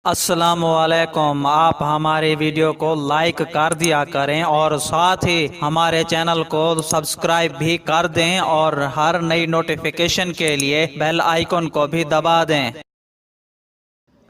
السلام علیکم۔ آپ ہمارے ویڈیو کو لائک کر دیا کریں اور ساتھ ہی ہمارے چینل کو سبسکرائب بھی کر دیں اور ہر نئی نوٹیفیکیشن کے لیے بیل آئیکن کو بھی دبا دیں۔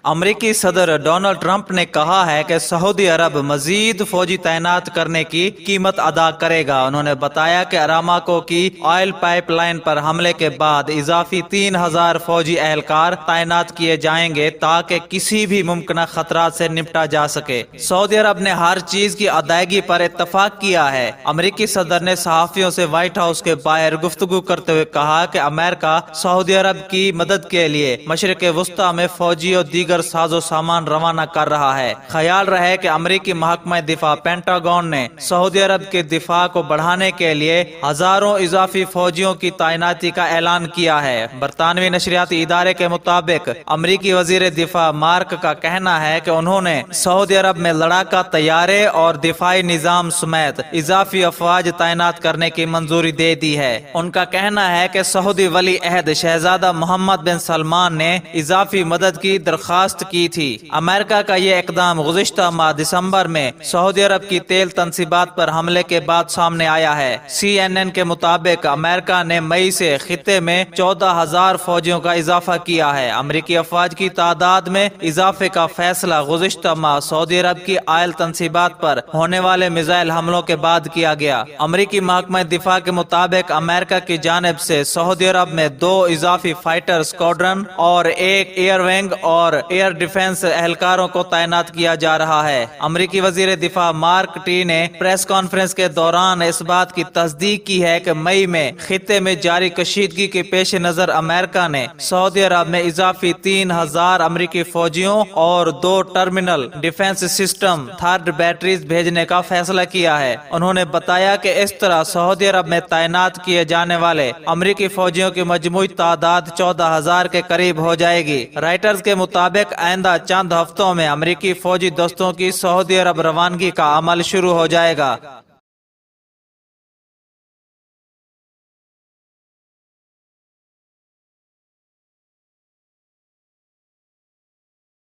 امریکی صدر ڈونلڈ ٹرمپ نے کہا ہے کہ سعودی عرب مزید فوجی تعینات کرنے کی قیمت ادا کرے گا۔ انہوں نے بتایا کہ ارامیکو کی آئل پائپ لائن پر حملے کے بعد اضافی 3000 فوجی اہلکار تعینات کیے جائیں گے تاکہ کسی بھی ممکنہ خطرات سے نمٹا جا سکے۔ سعودی عرب نے ہر چیز کی ادائیگی پر اتفاق کیا ہے۔ امریکی صدر نے صحافیوں سے وائٹ ہاؤس کے باہر گفتگو کرتے ہوئے کہا کہ امریکہ سعودی عرب کی مدد کے لیے مشرق وسطی میں فوجی اور دیگر ساز و سامان روانہ کر رہا ہے۔ خیال رہے کہ امریکی محکمہ دفاع پینٹاگون نے سعودی عرب کے دفاع کو بڑھانے کے لیے ہزاروں اضافی فوجیوں کی تعیناتی کا اعلان کیا ہے۔ برطانوی نشریاتی ادارے کے مطابق امریکی وزیر دفاع مارک کا کہنا ہے کہ انہوں نے سعودی عرب میں لڑاکا طیارے اور دفاعی نظام سمیت اضافی افواج تعینات کرنے کی منظوری دے دی ہے۔ ان کا کہنا ہے کہ سعودی ولی عہد شہزادہ محمد بن سلمان نے اضافی مدد کی درخواست کی تھی۔ امریکہ کا یہ اقدام گزشتہ ماہ دسمبر میں سعودی عرب کی تیل تنصیبات پر حملے کے بعد سامنے آیا ہے۔ CNN کے مطابق امریکہ نے مئی سے خطے میں 14,000 فوجیوں کا اضافہ کیا ہے۔ امریکی افواج کی تعداد میں اضافے کا فیصلہ گزشتہ ماہ سعودی عرب کی آئل تنصیبات پر ہونے والے میزائل حملوں کے بعد کیا گیا۔ امریکی محکمہ دفاع کے مطابق امریکہ کی جانب سے سعودی عرب میں 2 اضافی فائٹر اسکواڈرن اور 1 ایئر ونگ اور ایئر ڈیفنس اہلکاروں کو تعینات کیا جا رہا ہے۔ امریکی وزیر دفاع مارک ٹی نے پریس کانفرنس کے دوران اس بات کی تصدیق کی ہے کہ مئی میں خطے میں جاری کشیدگی کے پیش نظر امریکہ نے سعودی عرب میں اضافی 3000 امریکی فوجیوں اور 2 terminal defence system third batteries بھیجنے کا فیصلہ کیا ہے۔ انہوں نے بتایا کہ اس طرح سعودی عرب میں تعینات کیے جانے والے امریکی فوجیوں کی مجموعی تعداد 14,000 کے قریب ہو جائے گی۔ رائٹرز کے مطابق آئندہ چند ہفتوں میں امریکی فوجی دستوں کی سعودی عرب روانگی کا عمل شروع ہو جائے گا۔